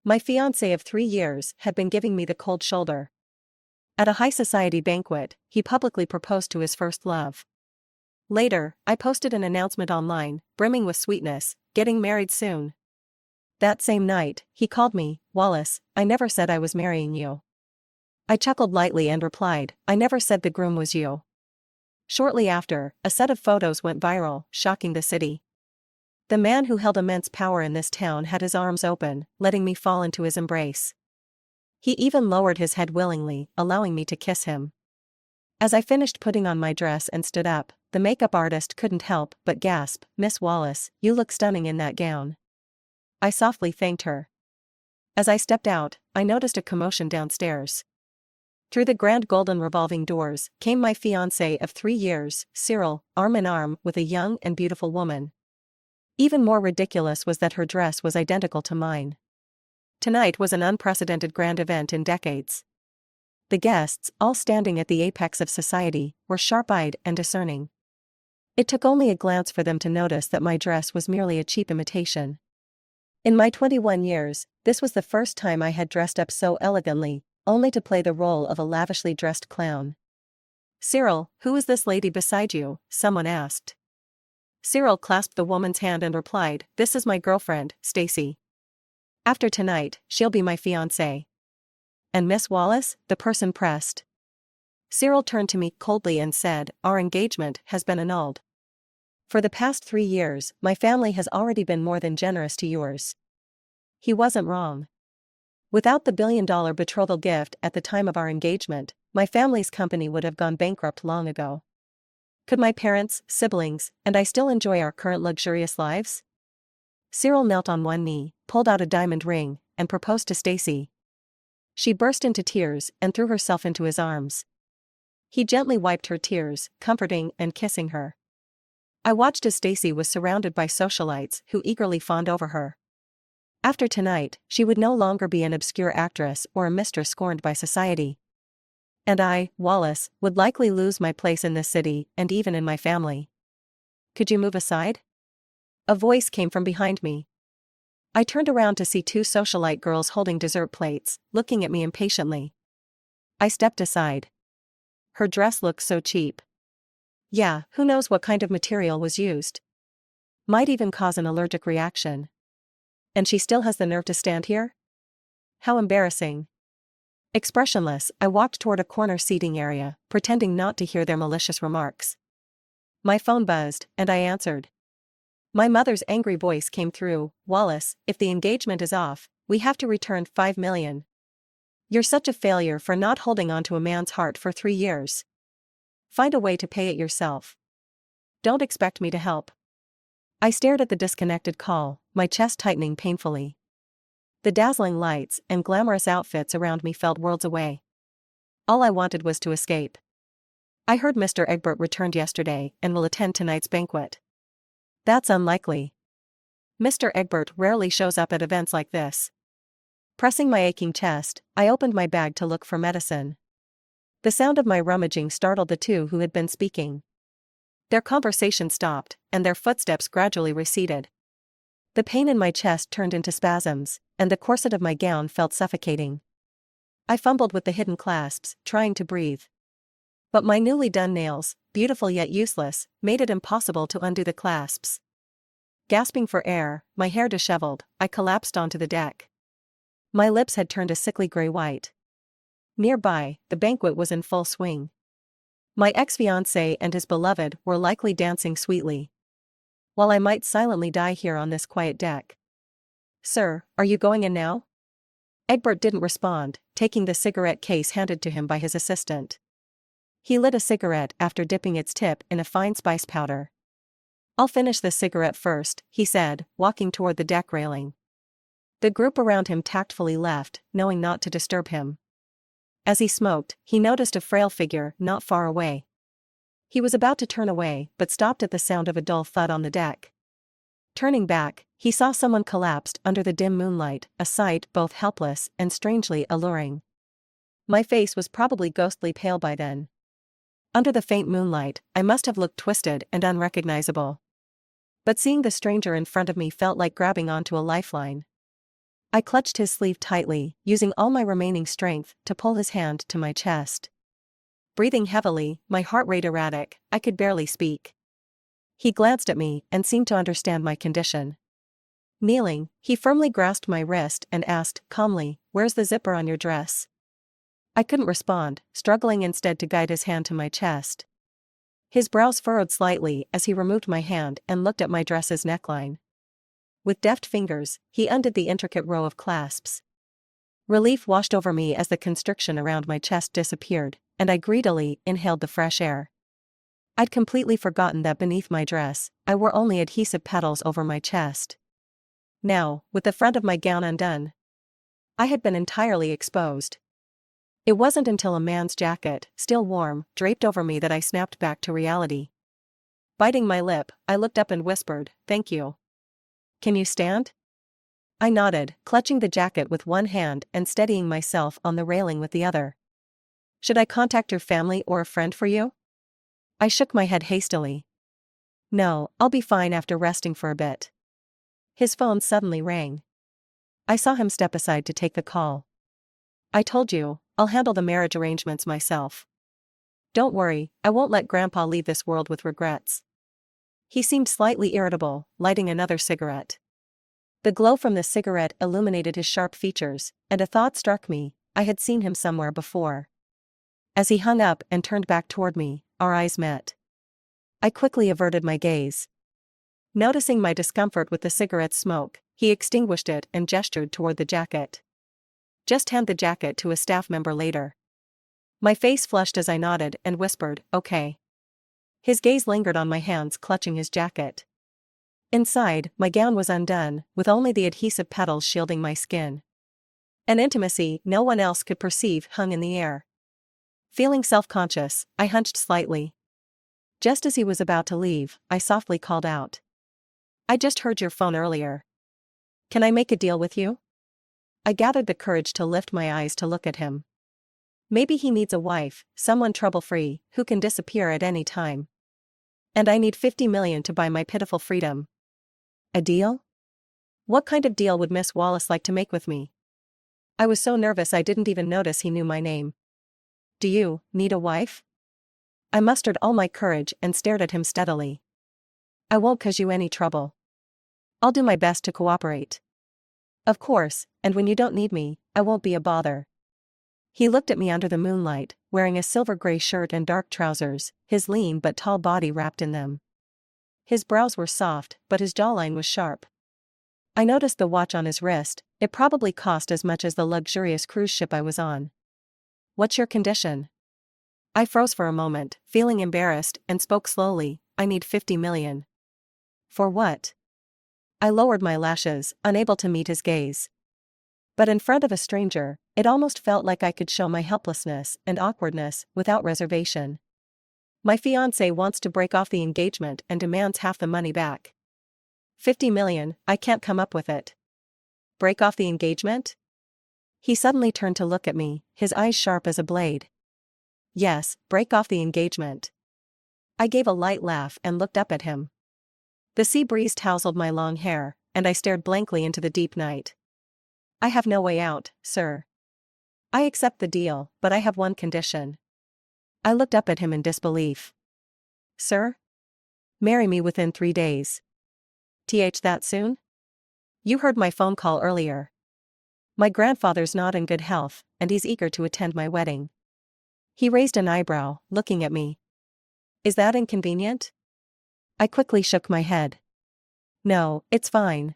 My fiancé of 3 years had been giving me the cold shoulder. At a high society banquet, he publicly proposed to his first love. Later, I posted an announcement online, brimming with sweetness, "Getting married soon." That same night, he called me, "Wallace, I never said I was marrying you." I chuckled lightly and replied, "I never said the groom was you." Shortly after, a set of photos went viral, shocking the city. The man who held immense power in this town had his arms open, letting me fall into his embrace. He even lowered his head willingly, allowing me to kiss him. As I finished putting on my dress and stood up, the makeup artist couldn't help but gasp, "Miss Wallace, you look stunning in that gown." I softly thanked her. As I stepped out, I noticed a commotion downstairs. Through the grand golden revolving doors came my fiancé of 3 years, Cyril, arm in arm with a young and beautiful woman. Even more ridiculous was that her dress was identical to mine. Tonight was an unprecedented grand event in decades. The guests, all standing at the apex of society, were sharp-eyed and discerning. It took only a glance for them to notice that my dress was merely a cheap imitation. In my 21 years, this was the first time I had dressed up so elegantly, only to play the role of a lavishly dressed clown. "Cyril, who is this lady beside you?" someone asked. Cyril clasped the woman's hand and replied, "This is my girlfriend, Stacy. After tonight, she'll be my fiancée." "And Miss Wallace?" the person pressed. Cyril turned to me coldly and said, "Our engagement has been annulled. For the past 3 years, my family has already been more than generous to yours." He wasn't wrong. Without the billion-dollar betrothal gift at the time of our engagement, my family's company would have gone bankrupt long ago. Could my parents, siblings, and I still enjoy our current luxurious lives? Cyril knelt on one knee, pulled out a diamond ring, and proposed to Stacy. She burst into tears and threw herself into his arms. He gently wiped her tears, comforting and kissing her. I watched as Stacy was surrounded by socialites who eagerly fawned over her. After tonight, she would no longer be an obscure actress or a mistress scorned by society. And I, Wallace, would likely lose my place in this city and even in my family. "Could you move aside?" A voice came from behind me. I turned around to see two socialite girls holding dessert plates, looking at me impatiently. I stepped aside. Her dress looked so cheap. Yeah, who knows what kind of material was used? Might even cause an allergic reaction. And she still has the nerve to stand here? How embarrassing. Expressionless, I walked toward a corner seating area, pretending not to hear their malicious remarks. My phone buzzed, and I answered. My mother's angry voice came through, "Wallace, if the engagement is off, we have to return $5 million. You're such a failure for not holding on to a man's heart for 3 years. Find a way to pay it yourself. Don't expect me to help." I stared at the disconnected call, my chest tightening painfully. The dazzling lights and glamorous outfits around me felt worlds away. All I wanted was to escape. I heard Mr. Egbert returned yesterday and will attend tonight's banquet. That's unlikely. Mr. Egbert rarely shows up at events like this. Pressing my aching chest, I opened my bag to look for medicine. The sound of my rummaging startled the two who had been speaking. Their conversation stopped, and their footsteps gradually receded. The pain in my chest turned into spasms, and the corset of my gown felt suffocating. I fumbled with the hidden clasps, trying to breathe. But my newly done nails, beautiful yet useless, made it impossible to undo the clasps. Gasping for air, my hair disheveled, I collapsed onto the deck. My lips had turned a sickly gray white. Nearby, the banquet was in full swing. My ex-fiancé and his beloved were likely dancing sweetly. While I might silently die here on this quiet deck. "Sir, are you going in now?" Egbert didn't respond, taking the cigarette case handed to him by his assistant. He lit a cigarette after dipping its tip in a fine spice powder. "I'll finish this cigarette first," he said, walking toward the deck railing. The group around him tactfully left, knowing not to disturb him. As he smoked, he noticed a frail figure not far away. He was about to turn away but stopped at the sound of a dull thud on the deck. Turning back, he saw someone collapsed under the dim moonlight, a sight both helpless and strangely alluring. My face was probably ghostly pale by then. Under the faint moonlight, I must have looked twisted and unrecognizable. But seeing the stranger in front of me felt like grabbing onto a lifeline. I clutched his sleeve tightly, using all my remaining strength to pull his hand to my chest. Breathing heavily, my heart rate erratic, I could barely speak. He glanced at me and seemed to understand my condition. Kneeling, he firmly grasped my wrist and asked, calmly, "Where's the zipper on your dress?" I couldn't respond, struggling instead to guide his hand to my chest. His brows furrowed slightly as he removed my hand and looked at my dress's neckline. With deft fingers, he undid the intricate row of clasps. Relief washed over me as the constriction around my chest disappeared, and I greedily inhaled the fresh air. I'd completely forgotten that beneath my dress, I wore only adhesive petals over my chest. Now, with the front of my gown undone, I had been entirely exposed. It wasn't until a man's jacket, still warm, draped over me that I snapped back to reality. Biting my lip, I looked up and whispered, "Thank you. Can you stand?" I nodded, clutching the jacket with one hand and steadying myself on the railing with the other. "Should I contact your family or a friend for you?" I shook my head hastily. "No, I'll be fine after resting for a bit." His phone suddenly rang. I saw him step aside to take the call. "I told you, I'll handle the marriage arrangements myself. Don't worry, I won't let Grandpa leave this world with regrets." He seemed slightly irritable, lighting another cigarette. The glow from the cigarette illuminated his sharp features, and a thought struck me, I had seen him somewhere before. As he hung up and turned back toward me, our eyes met. I quickly averted my gaze. Noticing my discomfort with the cigarette's smoke, he extinguished it and gestured toward the jacket. "Just hand the jacket to a staff member later." My face flushed as I nodded and whispered, "Okay." His gaze lingered on my hands clutching his jacket. Inside, my gown was undone, with only the adhesive petals shielding my skin. An intimacy no one else could perceive hung in the air. Feeling self-conscious, I hunched slightly. Just as he was about to leave, I softly called out, "I just heard your phone earlier. Can I make a deal with you?" I gathered the courage to lift my eyes to look at him. Maybe he needs a wife, someone trouble-free, who can disappear at any time. And I need 50 million to buy my pitiful freedom. A deal? What kind of deal would Miss Wallace like to make with me? I was so nervous I didn't even notice he knew my name. "Do you need a wife?" I mustered all my courage and stared at him steadily. "I won't cause you any trouble. I'll do my best to cooperate." "Of course, and when you don't need me, I won't be a bother." He looked at me under the moonlight, wearing a silver gray shirt and dark trousers, his lean but tall body wrapped in them. His brows were soft, but his jawline was sharp. I noticed the watch on his wrist. It probably cost as much as the luxurious cruise ship I was on. "What's your condition?" I froze for a moment, feeling embarrassed, and spoke slowly, "I need 50 million. "For what?" I lowered my lashes, unable to meet his gaze. But in front of a stranger, it almost felt like I could show my helplessness and awkwardness without reservation. "My fiancé wants to break off the engagement and demands half the money back." 50 million, I can't come up with it. "Break off the engagement?" He suddenly turned to look at me, his eyes sharp as a blade. "Yes, break off the engagement." I gave a light laugh and looked up at him. The sea breeze tousled my long hair, and I stared blankly into the deep night. "I have no way out, sir. I accept the deal, but I have one condition." I looked up at him in disbelief. "Sir? Marry me within 3 days." That soon? You heard my phone call earlier. My grandfather's not in good health, and he's eager to attend my wedding. He raised an eyebrow, looking at me. "Is that inconvenient?" I quickly shook my head. "No, it's fine."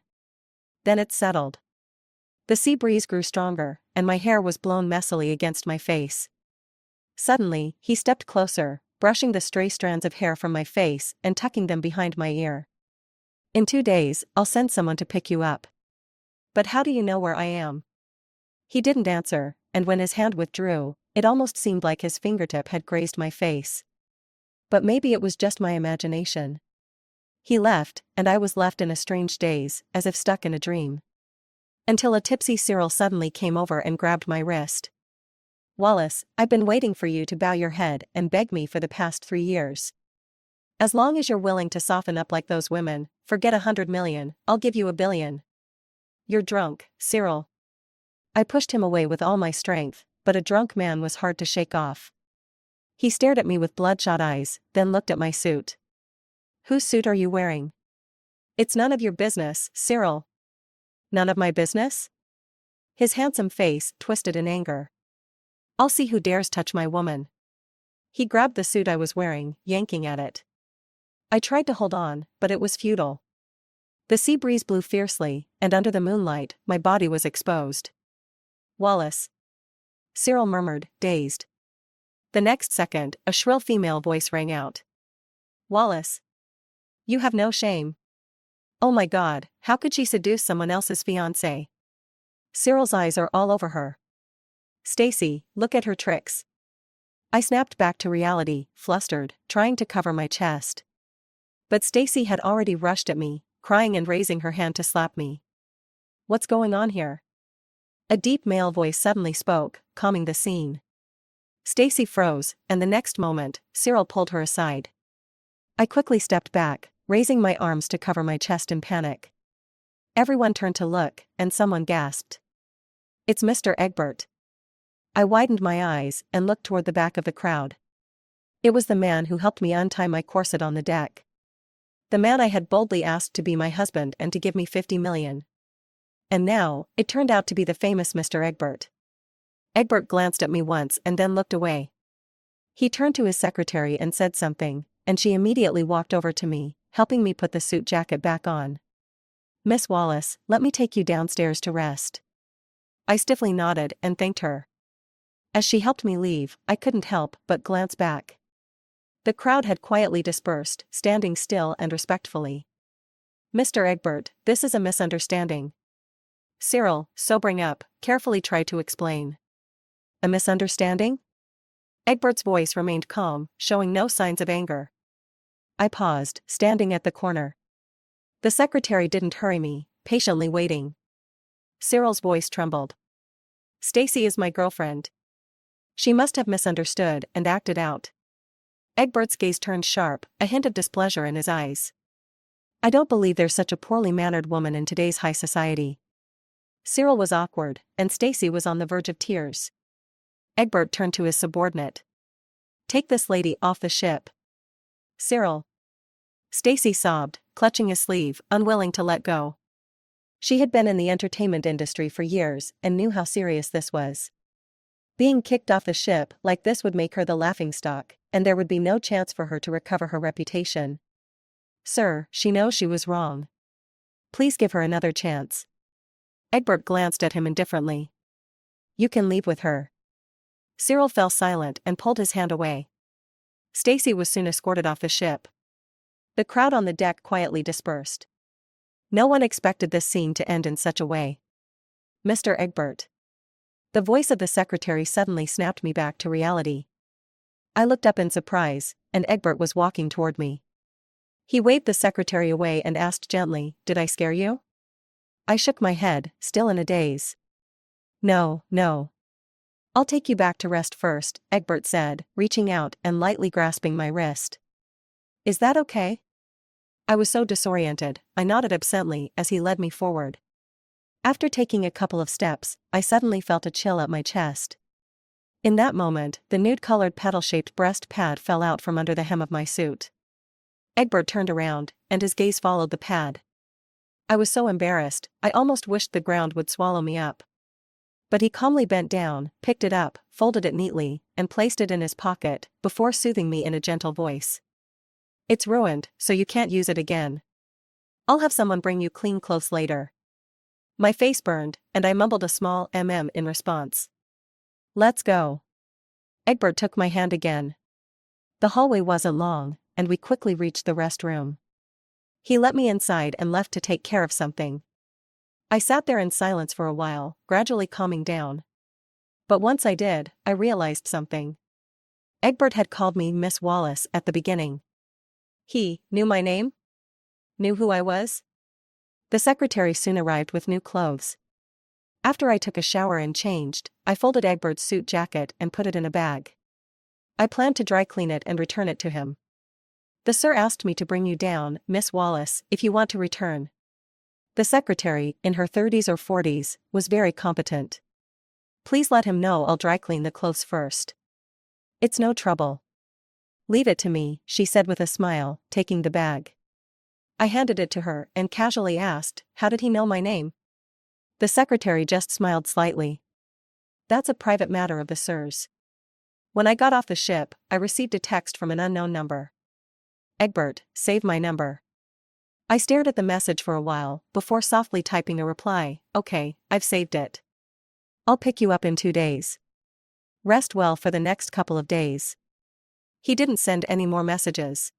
"Then it's settled." The sea breeze grew stronger, and my hair was blown messily against my face. Suddenly, he stepped closer, brushing the stray strands of hair from my face and tucking them behind my ear. "In 2 days, I'll send someone to pick you up." "But how do you know where I am?" He didn't answer, and when his hand withdrew, it almost seemed like his fingertip had grazed my face. But maybe it was just my imagination. He left, and I was left in a strange daze, as if stuck in a dream. Until a tipsy Cyril suddenly came over and grabbed my wrist. "Wallace, I've been waiting for you to bow your head and beg me for the past 3 years. As long as you're willing to soften up like those women, forget 100 million, I'll give you 1 billion. You're drunk, Cyril. I pushed him away with all my strength, but a drunk man was hard to shake off. He stared at me with bloodshot eyes, then looked at my suit. Whose suit are you wearing? It's none of your business, Cyril. None of my business? His handsome face twisted in anger. I'll see who dares touch my woman. He grabbed the suit I was wearing, yanking at it. I tried to hold on, but it was futile. The sea breeze blew fiercely, and under the moonlight, my body was exposed. Wallace. Cyril murmured, dazed. The next second, a shrill female voice rang out. Wallace. You have no shame. Oh my God, how could she seduce someone else's fiancé? Cyril's eyes are all over her. Stacy, look at her tricks. I snapped back to reality, flustered, trying to cover my chest. But Stacy had already rushed at me, crying and raising her hand to slap me. What's going on here? A deep male voice suddenly spoke, calming the scene. Stacy froze, and the next moment, Cyril pulled her aside. I quickly stepped back, raising my arms to cover my chest in panic. Everyone turned to look, and someone gasped. It's Mr. Egbert. I widened my eyes and looked toward the back of the crowd. It was the man who helped me untie my corset on the deck. The man I had boldly asked to be my husband and to give me 50 million. And now, it turned out to be the famous Mr. Egbert. Egbert glanced at me once and then looked away. He turned to his secretary and said something, and she immediately walked over to me, helping me put the suit jacket back on. Miss Wallace, let me take you downstairs to rest. I stiffly nodded and thanked her. As she helped me leave, I couldn't help but glance back. The crowd had quietly dispersed, standing still and respectfully. Mr. Egbert, this is a misunderstanding. Cyril, sobering up, carefully tried to explain. A misunderstanding? Egbert's voice remained calm, showing no signs of anger. I paused, standing at the corner. The secretary didn't hurry me, patiently waiting. Cyril's voice trembled. Stacy is my girlfriend. She must have misunderstood and acted out. Egbert's gaze turned sharp, a hint of displeasure in his eyes. I don't believe there's such a poorly mannered woman in today's high society. Cyril was awkward, and Stacy was on the verge of tears. Egbert turned to his subordinate. Take this lady off the ship. Cyril. Stacy sobbed, clutching his sleeve, unwilling to let go. She had been in the entertainment industry for years and knew how serious this was. Being kicked off the ship like this would make her the laughingstock, and there would be no chance for her to recover her reputation. Sir, she knows she was wrong. Please give her another chance. Egbert glanced at him indifferently. You can leave with her. Cyril fell silent and pulled his hand away. Stacy was soon escorted off the ship. The crowd on the deck quietly dispersed. No one expected this scene to end in such a way. Mr. Egbert. The voice of the secretary suddenly snapped me back to reality. I looked up in surprise, and Egbert was walking toward me. He waved the secretary away and asked gently, "Did I scare you?" I shook my head, still in a daze. No, no. I'll take you back to rest first, Egbert said, reaching out and lightly grasping my wrist. Is that okay? I was so disoriented, I nodded absently as he led me forward. After taking a couple of steps, I suddenly felt a chill at my chest. In that moment, the nude-colored petal-shaped breast pad fell out from under the hem of my suit. Egbert turned around, and his gaze followed the pad. I was so embarrassed, I almost wished the ground would swallow me up. But he calmly bent down, picked it up, folded it neatly, and placed it in his pocket, before soothing me in a gentle voice. It's ruined, so you can't use it again. I'll have someone bring you clean clothes later. My face burned, and I mumbled a small in response. Let's go. Egbert took my hand again. The hallway wasn't long, and we quickly reached the restroom. He let me inside and left to take care of something. I sat there in silence for a while, gradually calming down. But once I did, I realized something. Egbert had called me Miss Wallace at the beginning. He knew my name? Knew who I was? The secretary soon arrived with new clothes. After I took a shower and changed, I folded Egbert's suit jacket and put it in a bag. I planned to dry clean it and return it to him. The sir asked me to bring you down, Miss Wallace, if you want to return. The secretary, in her 30s or 40s, was very competent. Please let him know I'll dry clean the clothes first. It's no trouble. Leave it to me, she said with a smile, taking the bag. I handed it to her and casually asked, how did he know my name? The secretary just smiled slightly. That's a private matter of the sirs. When I got off the ship, I received a text from an unknown number. Egbert, save my number. I stared at the message for a while, before softly typing a reply, okay, I've saved it. I'll pick you up in 2 days. Rest well for the next couple of days. He didn't send any more messages.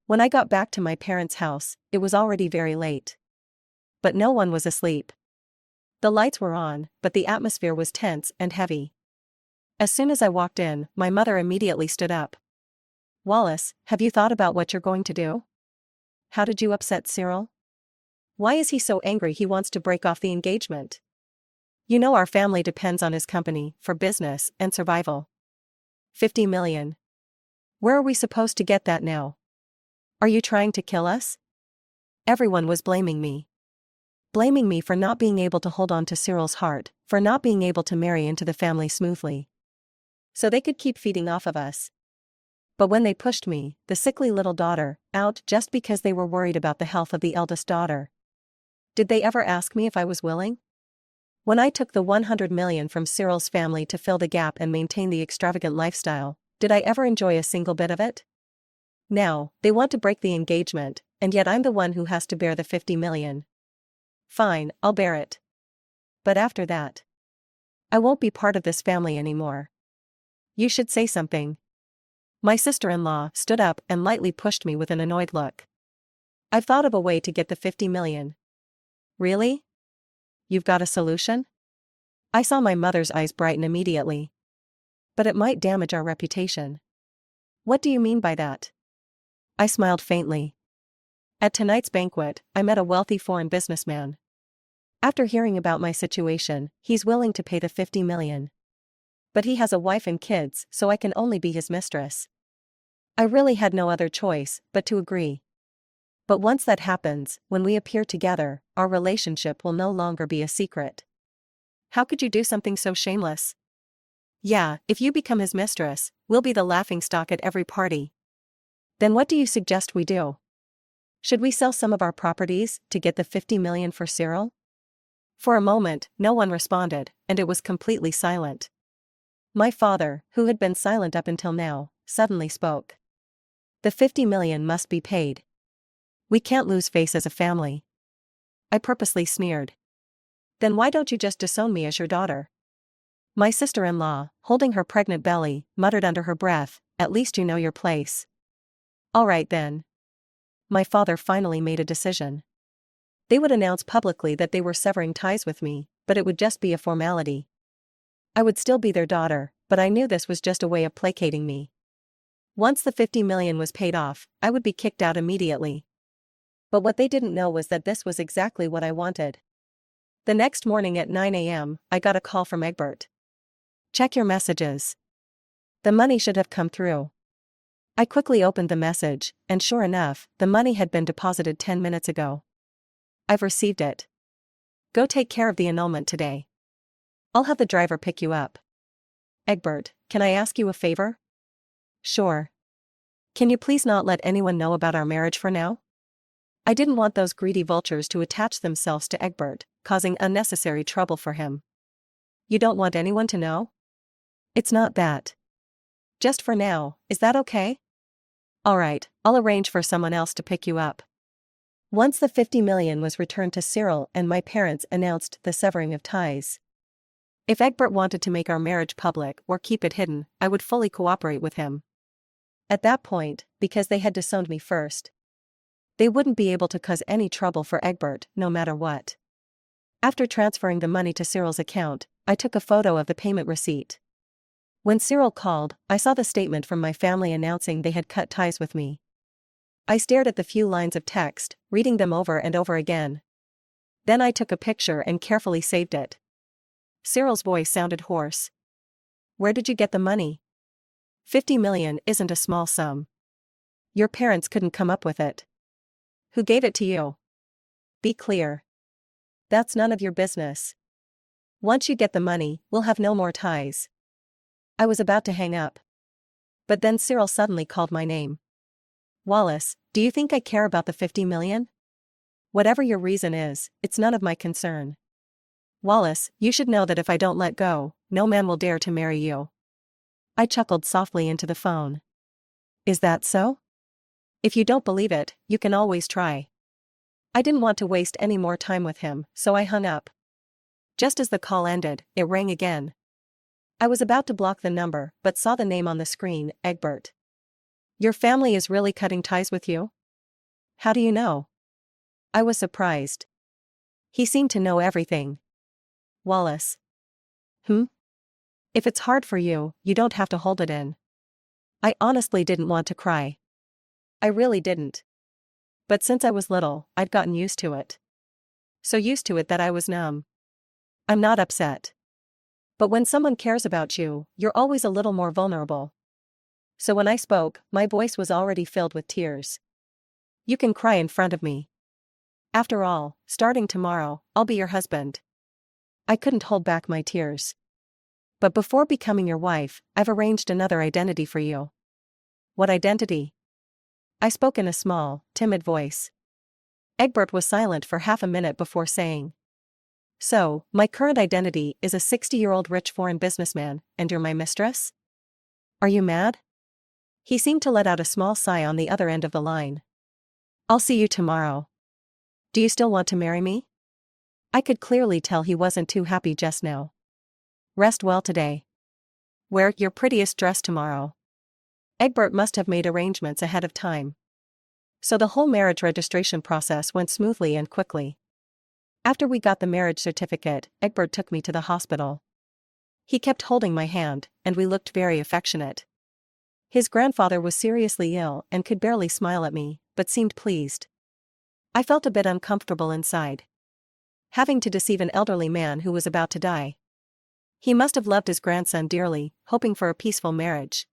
When I got back to my parents' house, it was already very late. But no one was asleep. The lights were on, but the atmosphere was tense and heavy. As soon as I walked in, my mother immediately stood up. Wallace, have you thought about what you're going to do? How did you upset Cyril? Why is he so angry he wants to break off the engagement? You know our family depends on his company for business and survival. 50 million. Where are we supposed to get that now? Are you trying to kill us? Everyone was blaming me. Blaming me for not being able to hold on to Cyril's heart, for not being able to marry into the family smoothly. So they could keep feeding off of us. But when they pushed me, the sickly little daughter, out just because they were worried about the health of the eldest daughter. Did they ever ask me if I was willing? When I took the 100 million from Cyril's family to fill the gap and maintain the extravagant lifestyle, did I ever enjoy a single bit of it? Now, they want to break the engagement, and yet I'm the one who has to bear the 50 million. Fine, I'll bear it. But after that, I won't be part of this family anymore. You should say something. My sister-in-law stood up and lightly pushed me with an annoyed look. I've thought of a way to get the 50 million. Really? You've got a solution? I saw my mother's eyes brighten immediately. But it might damage our reputation. What do you mean by that? I smiled faintly. At tonight's banquet, I met a wealthy foreign businessman. After hearing about my situation, he's willing to pay the 50 million. But he has a wife and kids, so I can only be his mistress. I really had no other choice but to agree. But once that happens, when we appear together, our relationship will no longer be a secret. How could you do something so shameless? Yeah, if you become his mistress, we'll be the laughingstock at every party. Then what do you suggest we do? Should we sell some of our properties to get the 50 million for Cyril? For a moment, no one responded, and it was completely silent. My father, who had been silent up until now, suddenly spoke. The 50 million must be paid. We can't lose face as a family. I purposely sneered. Then why don't you just disown me as your daughter? My sister-in-law, holding her pregnant belly, muttered under her breath, at least you know your place. All right then. My father finally made a decision. They would announce publicly that they were severing ties with me, but it would just be a formality. I would still be their daughter, but I knew this was just a way of placating me. Once the 50 million was paid off, I would be kicked out immediately. But what they didn't know was that this was exactly what I wanted. The next morning at 9 a.m., I got a call from Egbert. Check your messages. The money should have come through. I quickly opened the message, and sure enough, the money had been deposited 10 minutes ago. I've received it. Go take care of the annulment today. I'll have the driver pick you up. Egbert, can I ask you a favor? Sure. Can you please not let anyone know about our marriage for now? I didn't want those greedy vultures to attach themselves to Egbert, causing unnecessary trouble for him. You don't want anyone to know? It's not that. Just for now, is that okay? Alright, I'll arrange for someone else to pick you up. Once the 50 million was returned to Cyril and my parents announced the severing of ties. If Egbert wanted to make our marriage public or keep it hidden, I would fully cooperate with him. At that point, because they had disowned me first, they wouldn't be able to cause any trouble for Egbert, no matter what. After transferring the money to Cyril's account, I took a photo of the payment receipt. When Cyril called, I saw the statement from my family announcing they had cut ties with me. I stared at the few lines of text, reading them over and over again. Then I took a picture and carefully saved it. Cyril's voice sounded hoarse. Where did you get the money? 50 million isn't a small sum. Your parents couldn't come up with it. Who gave it to you? Be clear. That's none of your business. Once you get the money, we'll have no more ties. I was about to hang up. But then Cyril suddenly called my name. Wallace, do you think I care about the 50 million? Whatever your reason is, it's none of my concern. Wallace, you should know that if I don't let go, no man will dare to marry you. I chuckled softly into the phone. Is that so? If you don't believe it, you can always try. I didn't want to waste any more time with him, so I hung up. Just as the call ended, it rang again. I was about to block the number, but saw the name on the screen, Egbert. Your family is really cutting ties with you? How do you know? I was surprised. He seemed to know everything. Wallace. If it's hard for you, you don't have to hold it in. I honestly didn't want to cry. I really didn't. But since I was little, I'd gotten used to it. So used to it that I was numb. I'm not upset. But when someone cares about you, you're always a little more vulnerable. So when I spoke, my voice was already filled with tears. You can cry in front of me. After all, starting tomorrow, I'll be your husband. I couldn't hold back my tears. But before becoming your wife, I've arranged another identity for you. What identity? I spoke in a small, timid voice. Egbert was silent for half a minute before saying. So, my current identity is a 60-year-old rich foreign businessman, and you're my mistress? Are you mad? He seemed to let out a small sigh on the other end of the line. I'll see you tomorrow. Do you still want to marry me? I could clearly tell he wasn't too happy just now. Rest well today. Wear your prettiest dress tomorrow. Egbert must have made arrangements ahead of time. So the whole marriage registration process went smoothly and quickly. After we got the marriage certificate, Egbert took me to the hospital. He kept holding my hand, and we looked very affectionate. His grandfather was seriously ill and could barely smile at me, but seemed pleased. I felt a bit uncomfortable inside. Having to deceive an elderly man who was about to die. He must have loved his grandson dearly, hoping for a peaceful marriage.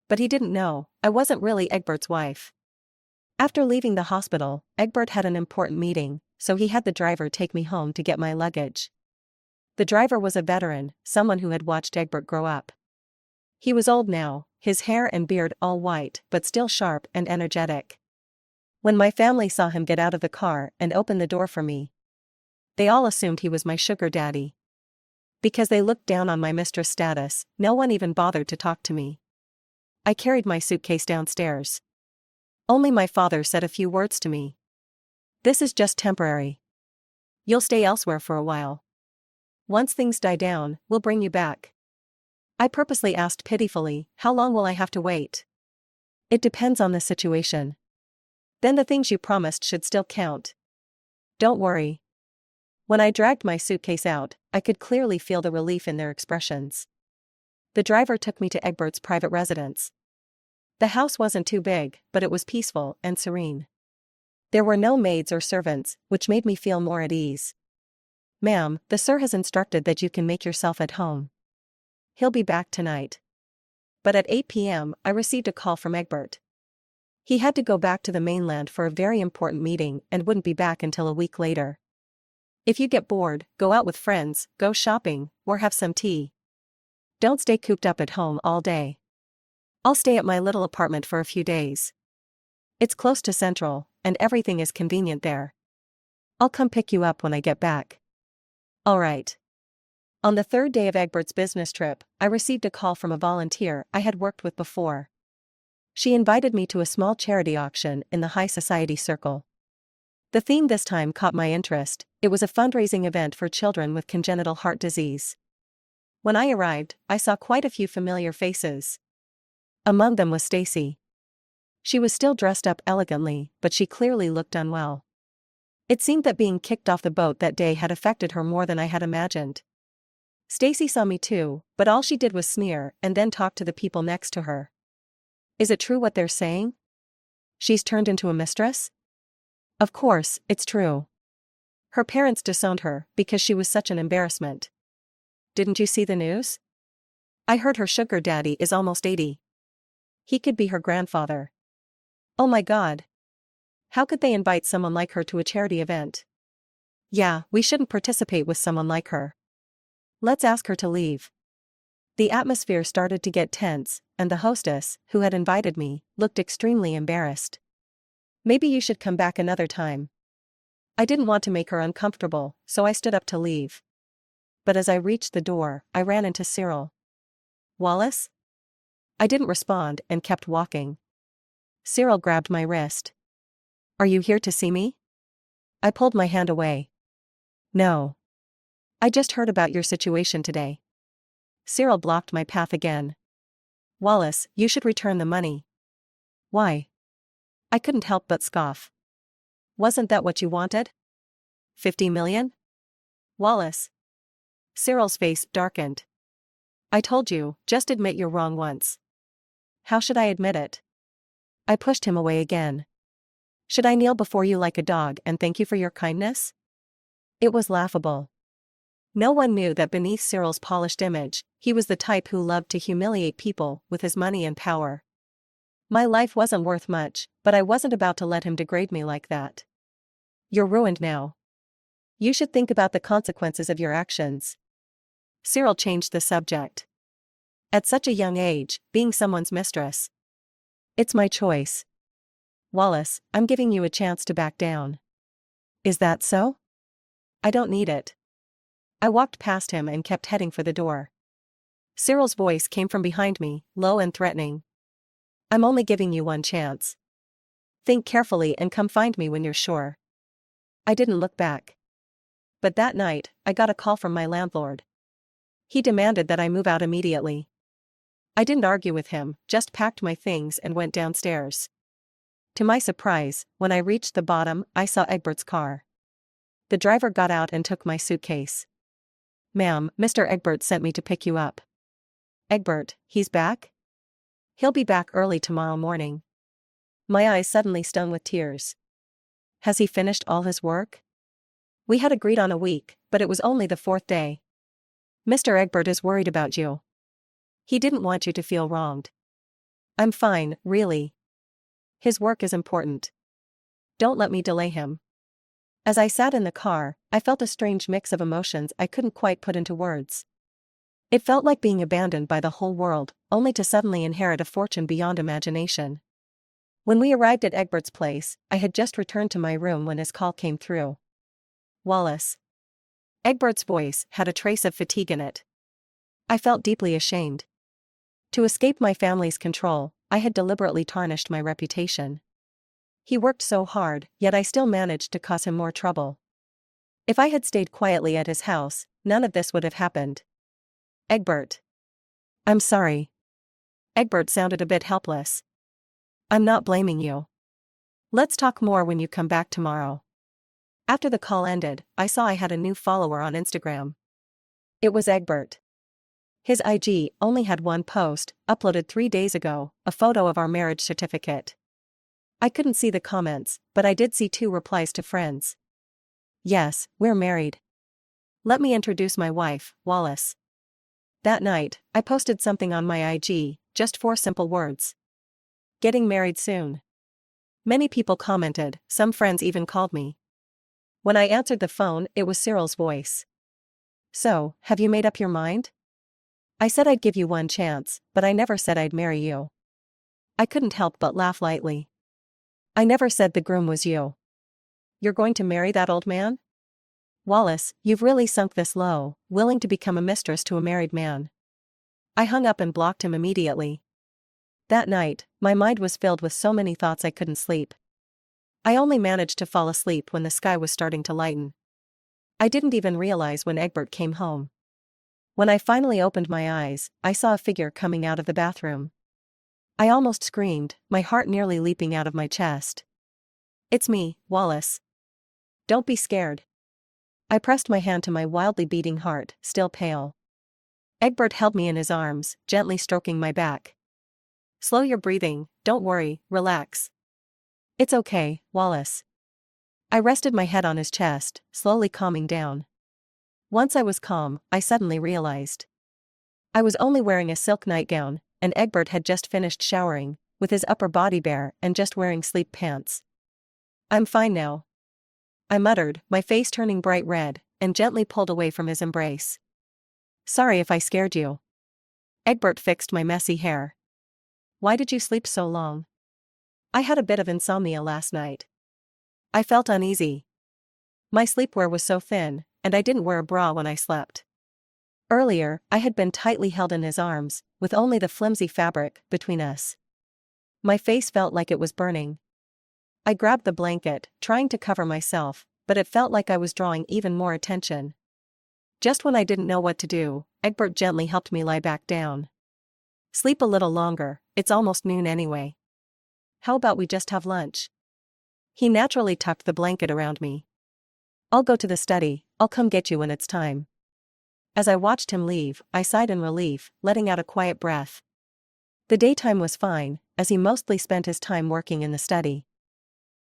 But he didn't know, I wasn't really Egbert's wife. After leaving the hospital, Egbert had an important meeting, so he had the driver take me home to get my luggage. The driver was a veteran, someone who had watched Egbert grow up. He was old now, his hair and beard all white but still sharp and energetic. When my family saw him get out of the car and open the door for me, they all assumed he was my sugar daddy. Because they looked down on my mistress status, no one even bothered to talk to me. I carried my suitcase downstairs. Only my father said a few words to me. This is just temporary. You'll stay elsewhere for a while. Once things die down, we'll bring you back. I purposely asked pitifully, how long will I have to wait? It depends on the situation. Then the things you promised should still count. Don't worry. When I dragged my suitcase out, I could clearly feel the relief in their expressions. The driver took me to Egbert's private residence. The house wasn't too big, but it was peaceful and serene. There were no maids or servants, which made me feel more at ease. Ma'am, the sir has instructed that you can make yourself at home. He'll be back tonight. But at 8 p.m., I received a call from Egbert. He had to go back to the mainland for a very important meeting and wouldn't be back until a week later. If you get bored, go out with friends, go shopping, or have some tea. Don't stay cooped up at home all day. I'll stay at my little apartment for a few days. It's close to Central, and everything is convenient there. I'll come pick you up when I get back. All right. On the third day of Egbert's business trip, I received a call from a volunteer I had worked with before. She invited me to a small charity auction in the high society circle. The theme this time caught my interest. It was a fundraising event for children with congenital heart disease. When I arrived, I saw quite a few familiar faces. Among them was Stacy. She was still dressed up elegantly, but she clearly looked unwell. It seemed that being kicked off the boat that day had affected her more than I had imagined. Stacy saw me too, but all she did was sneer and then talk to the people next to her. Is it true what they're saying? She's turned into a mistress? Of course, it's true. Her parents disowned her because she was such an embarrassment. Didn't you see the news? I heard her sugar daddy is almost 80. He could be her grandfather. Oh my God. How could they invite someone like her to a charity event? Yeah, we shouldn't participate with someone like her. Let's ask her to leave. The atmosphere started to get tense, and the hostess, who had invited me, looked extremely embarrassed. Maybe you should come back another time. I didn't want to make her uncomfortable, so I stood up to leave. But as I reached the door, I ran into Cyril. Wallace? I didn't respond and kept walking. Cyril grabbed my wrist. Are you here to see me? I pulled my hand away. No. I just heard about your situation today. Cyril blocked my path again. Wallace, you should return the money. Why? I couldn't help but scoff. Wasn't that what you wanted? 50 million? Wallace. Cyril's face darkened. I told you, just admit you're wrong once. How should I admit it? I pushed him away again. Should I kneel before you like a dog and thank you for your kindness? It was laughable. No one knew that beneath Cyril's polished image, he was the type who loved to humiliate people with his money and power. My life wasn't worth much, but I wasn't about to let him degrade me like that. You're ruined now. You should think about the consequences of your actions. Cyril changed the subject. At such a young age, being someone's mistress. It's my choice. Wallace, I'm giving you a chance to back down. Is that so? I don't need it. I walked past him and kept heading for the door. Cyril's voice came from behind me, low and threatening. I'm only giving you one chance. Think carefully and come find me when you're sure. I didn't look back. But that night, I got a call from my landlord. He demanded that I move out immediately. I didn't argue with him, just packed my things and went downstairs. To my surprise, when I reached the bottom, I saw Egbert's car. The driver got out and took my suitcase. Ma'am, Mr. Egbert sent me to pick you up. Egbert, he's back? He'll be back early tomorrow morning. My eyes suddenly stung with tears. Has he finished all his work? We had agreed on a week, but it was only the 4th day. Mr. Egbert is worried about you. He didn't want you to feel wronged. I'm fine, really. His work is important. Don't let me delay him. As I sat in the car, I felt a strange mix of emotions I couldn't quite put into words. It felt like being abandoned by the whole world, only to suddenly inherit a fortune beyond imagination. When we arrived at Egbert's place, I had just returned to my room when his call came through. Wallace. Egbert's voice had a trace of fatigue in it. I felt deeply ashamed. To escape my family's control, I had deliberately tarnished my reputation. He worked so hard, yet I still managed to cause him more trouble. If I had stayed quietly at his house, none of this would have happened. Egbert. I'm sorry. Egbert sounded a bit helpless. I'm not blaming you. Let's talk more when you come back tomorrow. After the call ended, I saw I had a new follower on Instagram. It was Egbert. His IG only had one post, uploaded 3 days ago, a photo of our marriage certificate. I couldn't see the comments, but I did see 2 replies to friends. Yes, we're married. Let me introduce my wife, Wallace. That night, I posted something on my IG, just 4 simple words. Getting married soon. Many people commented, some friends even called me. When I answered the phone, it was Cyril's voice. So, have you made up your mind? I said I'd give you one chance, but I never said I'd marry you. I couldn't help but laugh lightly. I never said the groom was you. You're going to marry that old man? Wallace, you've really sunk this low, willing to become a mistress to a married man. I hung up and blocked him immediately. That night, my mind was filled with so many thoughts I couldn't sleep. I only managed to fall asleep when the sky was starting to lighten. I didn't even realize when Egbert came home. When I finally opened my eyes, I saw a figure coming out of the bathroom. I almost screamed, my heart nearly leaping out of my chest. It's me, Wallace. Don't be scared. I pressed my hand to my wildly beating heart, still pale. Egbert held me in his arms, gently stroking my back. Slow your breathing, don't worry, relax. It's okay, Wallace. I rested my head on his chest, slowly calming down. Once I was calm, I suddenly realized. I was only wearing a silk nightgown, and Egbert had just finished showering, with his upper body bare and just wearing sleep pants. I'm fine now. I muttered, my face turning bright red, and gently pulled away from his embrace. Sorry if I scared you. Egbert fixed my messy hair. Why did you sleep so long? I had a bit of insomnia last night. I felt uneasy. My sleepwear was so thin, and I didn't wear a bra when I slept. Earlier, I had been tightly held in his arms, with only the flimsy fabric between us. My face felt like it was burning. I grabbed the blanket, trying to cover myself, but it felt like I was drawing even more attention. Just when I didn't know what to do, Egbert gently helped me lie back down. Sleep a little longer, it's almost noon anyway. How about we just have lunch? He naturally tucked the blanket around me. I'll go to the study, I'll come get you when it's time. As I watched him leave, I sighed in relief, letting out a quiet breath. The daytime was fine, as he mostly spent his time working in the study.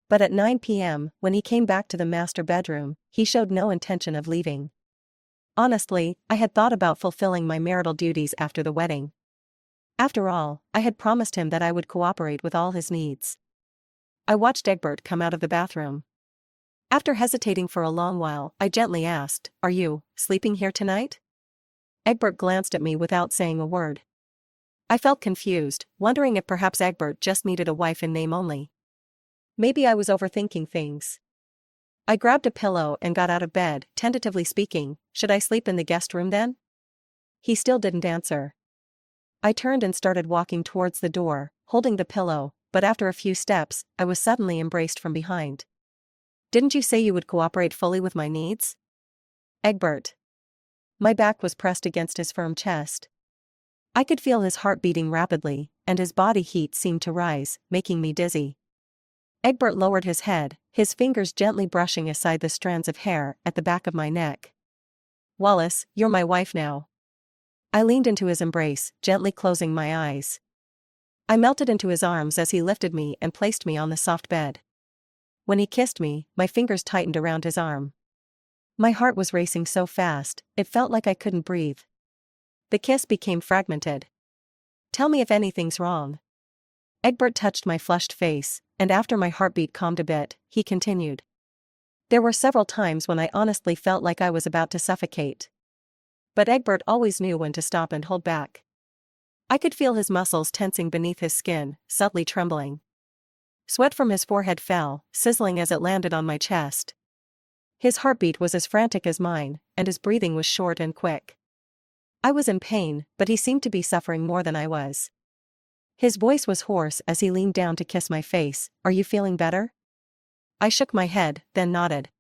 But at 9 p.m., when he came back to the master bedroom, he showed no intention of leaving. Honestly, I had thought about fulfilling my marital duties after the wedding. After all, I had promised him that I would cooperate with all his needs. I watched Egbert come out of the bathroom. After hesitating for a long while, I gently asked, "Are you sleeping here tonight?" Egbert glanced at me without saying a word. I felt confused, wondering if perhaps Egbert just needed a wife in name only. Maybe I was overthinking things. I grabbed a pillow and got out of bed, tentatively speaking, "Should I sleep in the guest room then?" He still didn't answer. I turned and started walking towards the door, holding the pillow, but after a few steps, I was suddenly embraced from behind. "Didn't you say you would cooperate fully with my needs?" Egbert. My back was pressed against his firm chest. I could feel his heart beating rapidly, and his body heat seemed to rise, making me dizzy. Egbert lowered his head, his fingers gently brushing aside the strands of hair at the back of my neck. "Wallace, you're my wife now." I leaned into his embrace, gently closing my eyes. I melted into his arms as he lifted me and placed me on the soft bed. When he kissed me, my fingers tightened around his arm. My heart was racing so fast, it felt like I couldn't breathe. The kiss became fragmented. "Tell me if anything's wrong." Egbert touched my flushed face, and after my heartbeat calmed a bit, he continued. There were several times when I honestly felt like I was about to suffocate. But Egbert always knew when to stop and hold back. I could feel his muscles tensing beneath his skin, subtly trembling. Sweat from his forehead fell, sizzling as it landed on my chest. His heartbeat was as frantic as mine, and his breathing was short and quick. I was in pain, but he seemed to be suffering more than I was. His voice was hoarse as he leaned down to kiss my face. "Are you feeling better?" I shook my head, then nodded.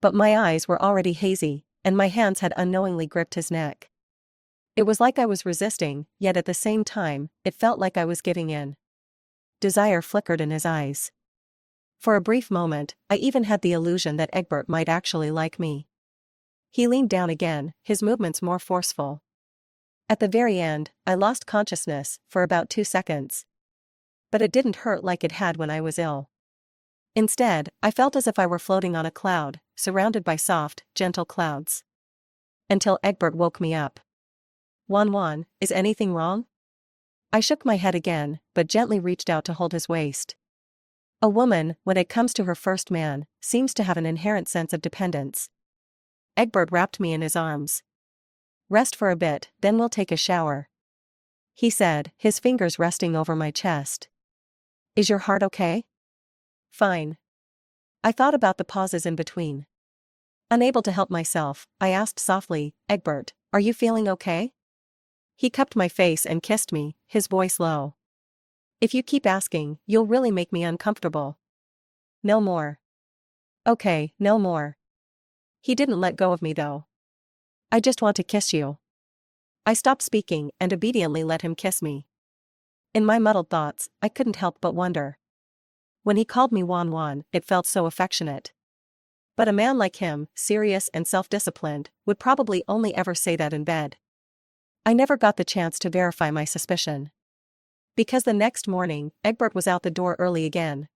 But my eyes were already hazy, and my hands had unknowingly gripped his neck. It was like I was resisting, yet at the same time, it felt like I was giving in. Desire flickered in his eyes. For a brief moment, I even had the illusion that Egbert might actually like me. He leaned down again, his movements more forceful. At the very end, I lost consciousness for about 2 seconds. But it didn't hurt like it had when I was ill. Instead, I felt as if I were floating on a cloud, surrounded by soft, gentle clouds. Until Egbert woke me up. "Wan, is anything wrong?" I shook my head again, but gently reached out to hold his waist. A woman, when it comes to her first man, seems to have an inherent sense of dependence. Egbert wrapped me in his arms. "Rest for a bit, then we'll take a shower," he said, his fingers resting over my chest. "Is your heart okay?" "Fine." I thought about the pauses in between. Unable to help myself, I asked softly, "Egbert, are you feeling okay?" He cupped my face and kissed me, his voice low. "If you keep asking, you'll really make me uncomfortable." "No more." "Okay, no more." He didn't let go of me though. "I just want to kiss you." I stopped speaking and obediently let him kiss me. In my muddled thoughts, I couldn't help but wonder. When he called me Wan, it felt so affectionate. But a man like him, serious and self-disciplined, would probably only ever say that in bed. I never got the chance to verify my suspicion. Because the next morning, Egbert was out the door early again.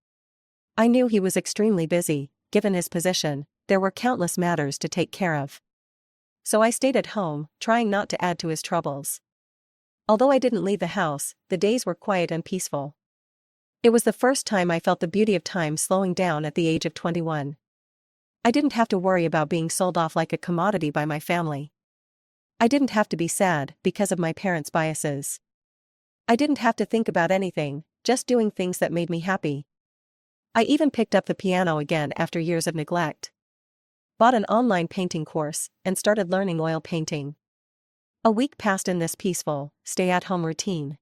I knew he was extremely busy, given his position, there were countless matters to take care of. So I stayed at home, trying not to add to his troubles. Although I didn't leave the house, the days were quiet and peaceful. It was the first time I felt the beauty of time slowing down at the age of 21. I didn't have to worry about being sold off like a commodity by my family. I didn't have to be sad because of my parents' biases. I didn't have to think about anything, just doing things that made me happy. I even picked up the piano again after years of neglect. Bought an online painting course and started learning oil painting. A week passed in this peaceful, stay-at-home routine.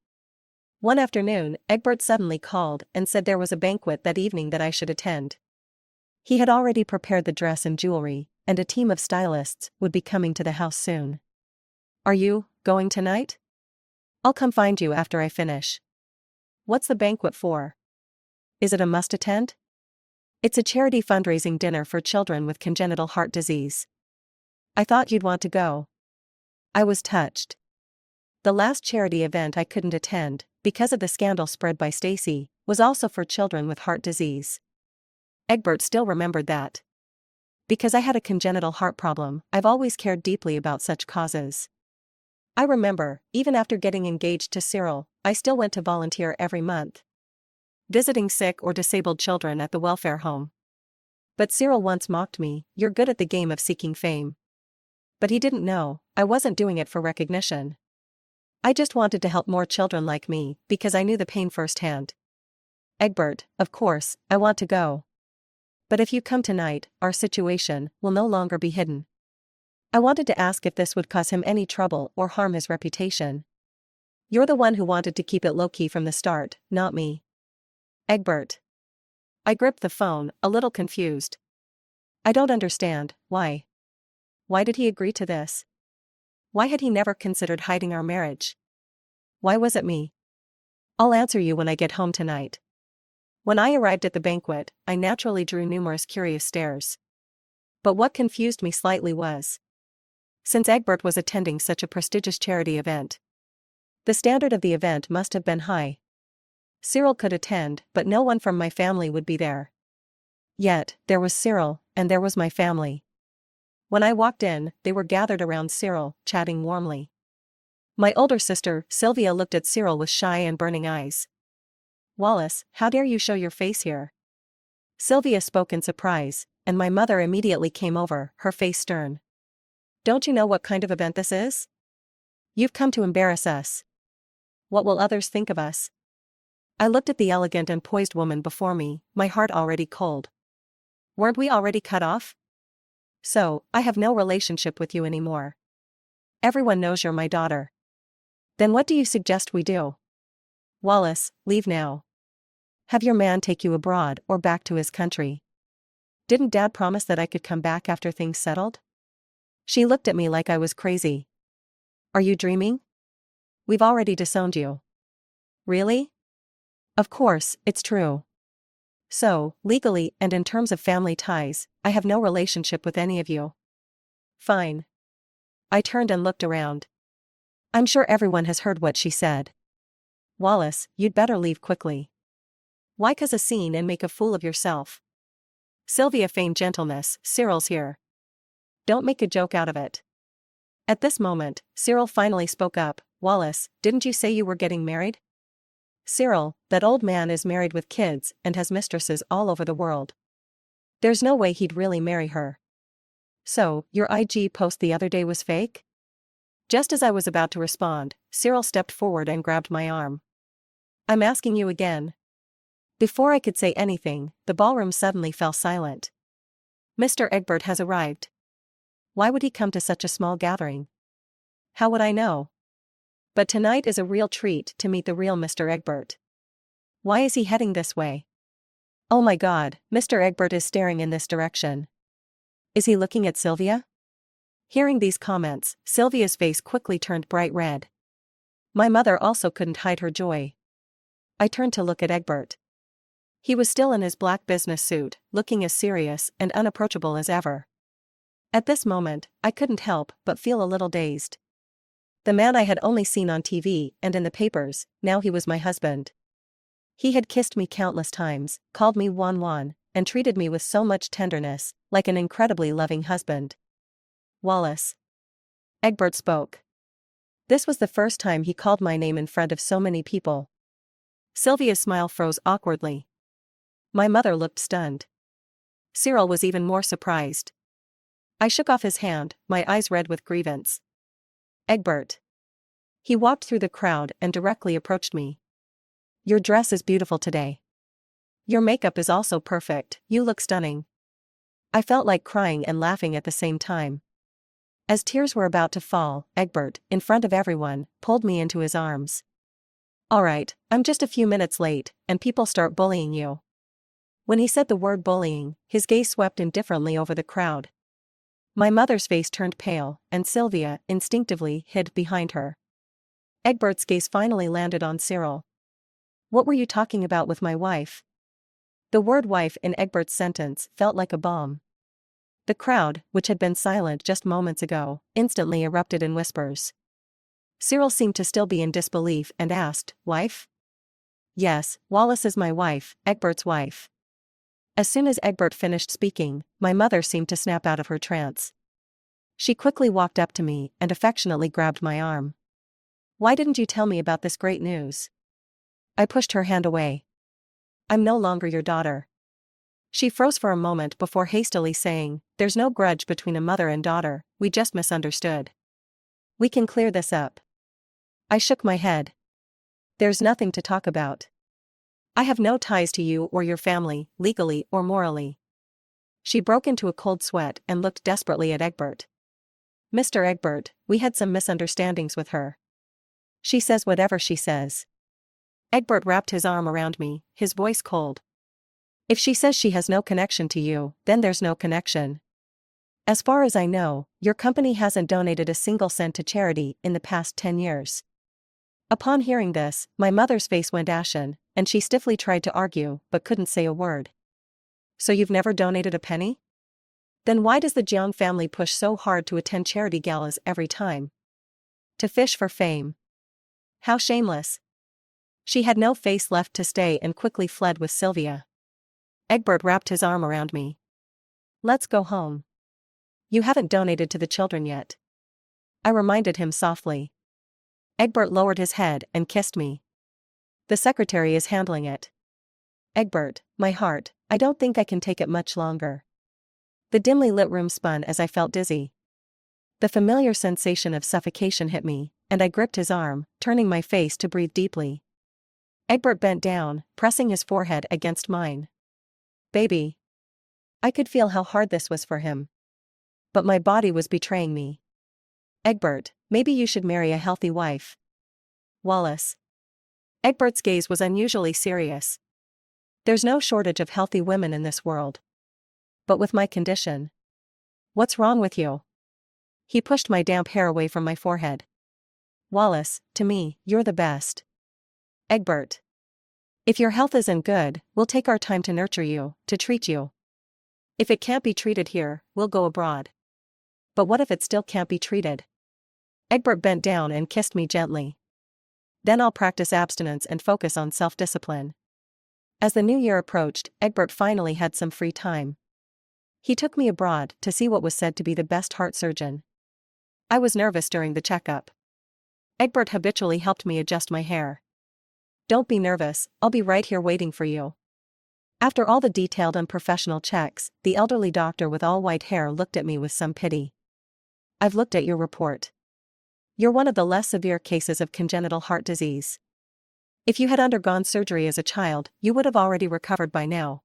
One afternoon, Egbert suddenly called and said there was a banquet that evening that I should attend. He had already prepared the dress and jewelry, and a team of stylists would be coming to the house soon. "Are you going tonight? I'll come find you after I finish." "What's the banquet for? Is it a must attend?" "It's a charity fundraising dinner for children with congenital heart disease." "I thought you'd want to go." I was touched. The last charity event I couldn't attend, because of the scandal spread by Stacy, was also for children with heart disease. Egbert still remembered that. Because I had a congenital heart problem, I've always cared deeply about such causes. I remember, even after getting engaged to Cyril, I still went to volunteer every month, visiting sick or disabled children at the welfare home. But Cyril once mocked me, "You're good at the game of seeking fame." But he didn't know, I wasn't doing it for recognition. I just wanted to help more children like me, because I knew the pain firsthand. "Egbert, of course, I want to go. But if you come tonight, our situation will no longer be hidden." I wanted to ask if this would cause him any trouble or harm his reputation. "You're the one who wanted to keep it low-key from the start, not me." "Egbert." I gripped the phone, a little confused. "I don't understand, why? Why did he agree to this? Why had he never considered hiding our marriage? Why was it me?" "I'll answer you when I get home tonight." When I arrived at the banquet, I naturally drew numerous curious stares. But what confused me slightly was, since Egbert was attending such a prestigious charity event, the standard of the event must have been high. Cyril could attend, but no one from my family would be there. Yet, there was Cyril, and there was my family. When I walked in, they were gathered around Cyril, chatting warmly. My older sister, Sylvia, looked at Cyril with shy and burning eyes. "Wallace, how dare you show your face here?" Sylvia spoke in surprise, and my mother immediately came over, her face stern. "Don't you know what kind of event this is? You've come to embarrass us. What will others think of us?" I looked at the elegant and poised woman before me, my heart already cold. Weren't we already cut off? "So, I have no relationship with you anymore. Everyone knows you're my daughter. Then what do you suggest we do?" "Wallace, leave now. Have your man take you abroad or back to his country. Didn't Dad promise that I could come back after things settled?" She looked at me like I was crazy. "Are you dreaming? We've already disowned you." "Really?" "Of course, it's true. So, legally and in terms of family ties, I have no relationship with any of you." "Fine." I turned and looked around. I'm sure everyone has heard what she said. "Wallace, you'd better leave quickly. Why cause a scene and make a fool of yourself?" Sylvia feigned gentleness. "Cyril's here. Don't make a joke out of it." At this moment, Cyril finally spoke up. "Wallace, didn't you say you were getting married?" "Cyril, that old man is married with kids and has mistresses all over the world. There's no way he'd really marry her." "So, your IG post the other day was fake?" Just as I was about to respond, Cyril stepped forward and grabbed my arm. "I'm asking you again." Before I could say anything, the ballroom suddenly fell silent. "Mr. Egbert has arrived." Why would he come to such a small gathering? How would I know? But tonight is a real treat to meet the real Mr. Egbert. Why is he heading this way? Oh my God, Mr. Egbert is staring in this direction. Is he looking at Sylvia? Hearing these comments, Sylvia's face quickly turned bright red. My mother also couldn't hide her joy. I turned to look at Egbert. He was still in his black business suit, looking as serious and unapproachable as ever. At this moment, I couldn't help but feel a little dazed. The man I had only seen on TV and in the papers, now he was my husband. He had kissed me countless times, called me Juan Juan, and treated me with so much tenderness, like an incredibly loving husband. "Wallace." Egbert spoke. This was the first time he called my name in front of so many people. Sylvia's smile froze awkwardly. My mother looked stunned. Cyril was even more surprised. I shook off his hand, my eyes red with grievance. Egbert. He walked through the crowd and directly approached me. Your dress is beautiful today. Your makeup is also perfect, you look stunning. I felt like crying and laughing at the same time. As tears were about to fall, Egbert, in front of everyone, pulled me into his arms. Alright, I'm just a few minutes late, and people start bullying you. When he said the word bullying, his gaze swept indifferently over the crowd. My mother's face turned pale, and Sylvia instinctively hid behind her. Egbert's gaze finally landed on Cyril. What were you talking about with my wife? The word wife in Egbert's sentence felt like a bomb. The crowd, which had been silent just moments ago, instantly erupted in whispers. Cyril seemed to still be in disbelief and asked, Wife? Yes, Wallace is my wife, Egbert's wife. As soon as Egbert finished speaking, my mother seemed to snap out of her trance. She quickly walked up to me and affectionately grabbed my arm. Why didn't you tell me about this great news? I pushed her hand away. I'm no longer your daughter. She froze for a moment before hastily saying, There's no grudge between a mother and daughter, we just misunderstood. We can clear this up. I shook my head. There's nothing to talk about. I have no ties to you or your family, legally or morally. She broke into a cold sweat and looked desperately at Egbert. Mr. Egbert, we had some misunderstandings with her. She says whatever she says. Egbert wrapped his arm around me, his voice cold. If she says she has no connection to you, then there's no connection. As far as I know, your company hasn't donated a single cent to charity in the past 10 years. Upon hearing this, my mother's face went ashen, and she stiffly tried to argue but couldn't say a word. So you've never donated a penny? Then why does the Jiang family push so hard to attend charity galas every time? To fish for fame. How shameless. She had no face left to stay and quickly fled with Sylvia. Egbert wrapped his arm around me. Let's go home. You haven't donated to the children yet. I reminded him softly. Egbert lowered his head and kissed me. The secretary is handling it. Egbert, my heart, I don't think I can take it much longer. The dimly lit room spun as I felt dizzy. The familiar sensation of suffocation hit me, and I gripped his arm, turning my face to breathe deeply. Egbert bent down, pressing his forehead against mine. Baby. I could feel how hard this was for him. But my body was betraying me. Egbert, maybe you should marry a healthy wife. Wallace. Egbert's gaze was unusually serious. There's no shortage of healthy women in this world. But with my condition. What's wrong with you? He pushed my damp hair away from my forehead. Wallace, to me, you're the best. Egbert. If your health isn't good, we'll take our time to nurture you, to treat you. If it can't be treated here, we'll go abroad. But what if it still can't be treated? Egbert bent down and kissed me gently. Then I'll practice abstinence and focus on self-discipline. As the new year approached, Egbert finally had some free time. He took me abroad to see what was said to be the best heart surgeon. I was nervous during the checkup. Egbert habitually helped me adjust my hair. Don't be nervous, I'll be right here waiting for you. After all the detailed and professional checks, the elderly doctor with all white hair looked at me with some pity. I've looked at your report. You're one of the less severe cases of congenital heart disease. If you had undergone surgery as a child, you would have already recovered by now.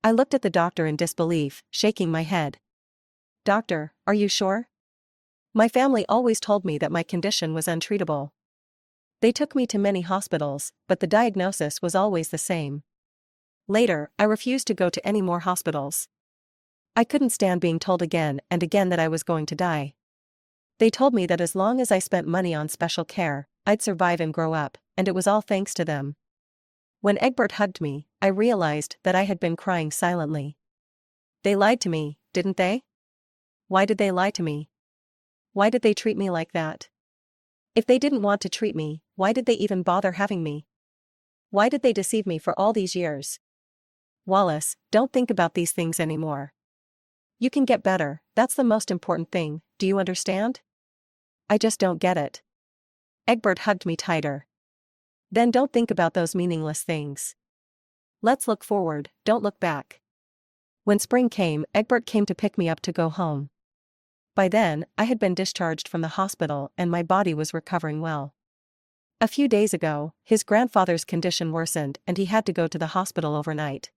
I looked at the doctor in disbelief, shaking my head. Doctor, are you sure? My family always told me that my condition was untreatable. They took me to many hospitals, but the diagnosis was always the same. Later, I refused to go to any more hospitals. I couldn't stand being told again and again that I was going to die. They told me that as long as I spent money on special care, I'd survive and grow up, and it was all thanks to them. When Egbert hugged me, I realized that I had been crying silently. They lied to me, didn't they? Why did they lie to me? Why did they treat me like that? If they didn't want to treat me, why did they even bother having me? Why did they deceive me for all these years? Wallace, don't think about these things anymore. You can get better, that's the most important thing, do you understand? I just don't get it. Egbert hugged me tighter. Then don't think about those meaningless things. Let's look forward, don't look back. When spring came, Egbert came to pick me up to go home. By then, I had been discharged from the hospital and my body was recovering well. A few days ago, his grandfather's condition worsened and he had to go to the hospital overnight.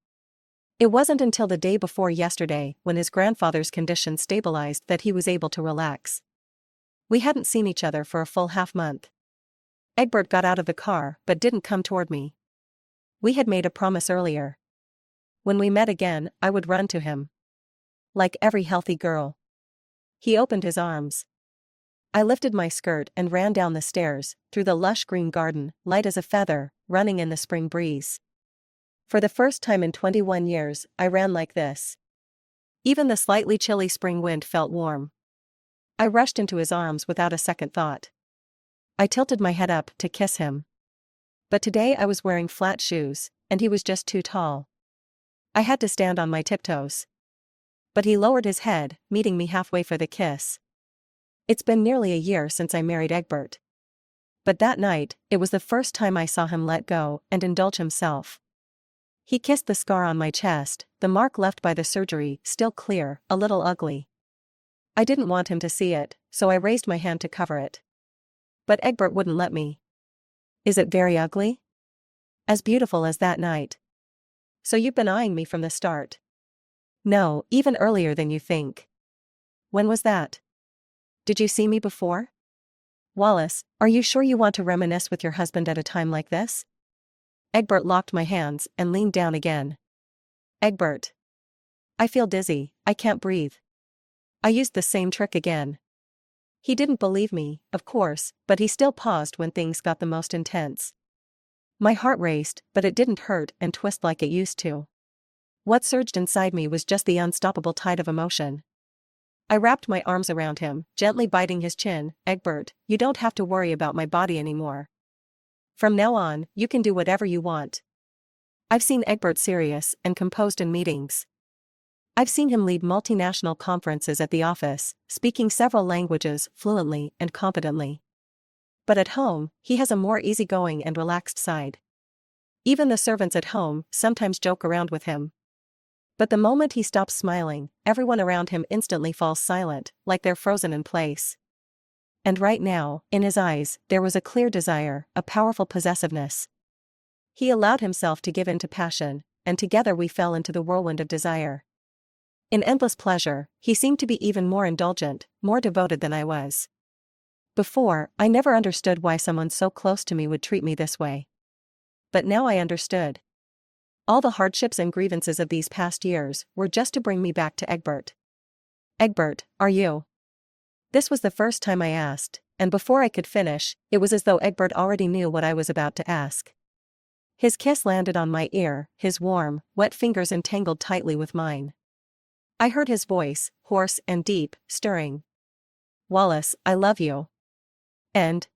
It wasn't until the day before yesterday, when his grandfather's condition stabilized, that he was able to relax. We hadn't seen each other for a full half-month. Egbert got out of the car but didn't come toward me. We had made a promise earlier. When we met again, I would run to him. Like every healthy girl. He opened his arms. I lifted my skirt and ran down the stairs, through the lush green garden, light as a feather, running in the spring breeze. For the first time in 21 years, I ran like this. Even the slightly chilly spring wind felt warm. I rushed into his arms without a second thought. I tilted my head up to kiss him. But today I was wearing flat shoes, and he was just too tall. I had to stand on my tiptoes. But he lowered his head, meeting me halfway for the kiss. It's been nearly a year since I married Egbert. But that night, it was the first time I saw him let go and indulge himself. He kissed the scar on my chest, the mark left by the surgery, still clear, a little ugly. I didn't want him to see it, so I raised my hand to cover it. But Egbert wouldn't let me. Is it very ugly? As beautiful as that night. So you've been eyeing me from the start? No, even earlier than you think. When was that? Did you see me before? Wallace, are you sure you want to reminisce with your husband at a time like this? Egbert locked my hands and leaned down again. Egbert. I feel dizzy, I can't breathe. I used the same trick again. He didn't believe me, of course, but he still paused when things got the most intense. My heart raced, but it didn't hurt and twist like it used to. What surged inside me was just the unstoppable tide of emotion. I wrapped my arms around him, gently biting his chin. Egbert, you don't have to worry about my body anymore. From now on, you can do whatever you want. I've seen Egbert serious and composed in meetings. I've seen him lead multinational conferences at the office, speaking several languages fluently and competently. But at home, he has a more easygoing and relaxed side. Even the servants at home sometimes joke around with him. But the moment he stops smiling, everyone around him instantly falls silent, like they're frozen in place. And right now, in his eyes, there was a clear desire, a powerful possessiveness. He allowed himself to give in to passion, and together we fell into the whirlwind of desire. In endless pleasure, he seemed to be even more indulgent, more devoted than I was. Before, I never understood why someone so close to me would treat me this way. But now I understood. All the hardships and grievances of these past years were just to bring me back to Egbert. Egbert, are you? This was the first time I asked, and before I could finish, it was as though Egbert already knew what I was about to ask. His kiss landed on my ear, his warm, wet fingers entangled tightly with mine. I heard his voice, hoarse and deep, stirring. Wallace, I love you. And,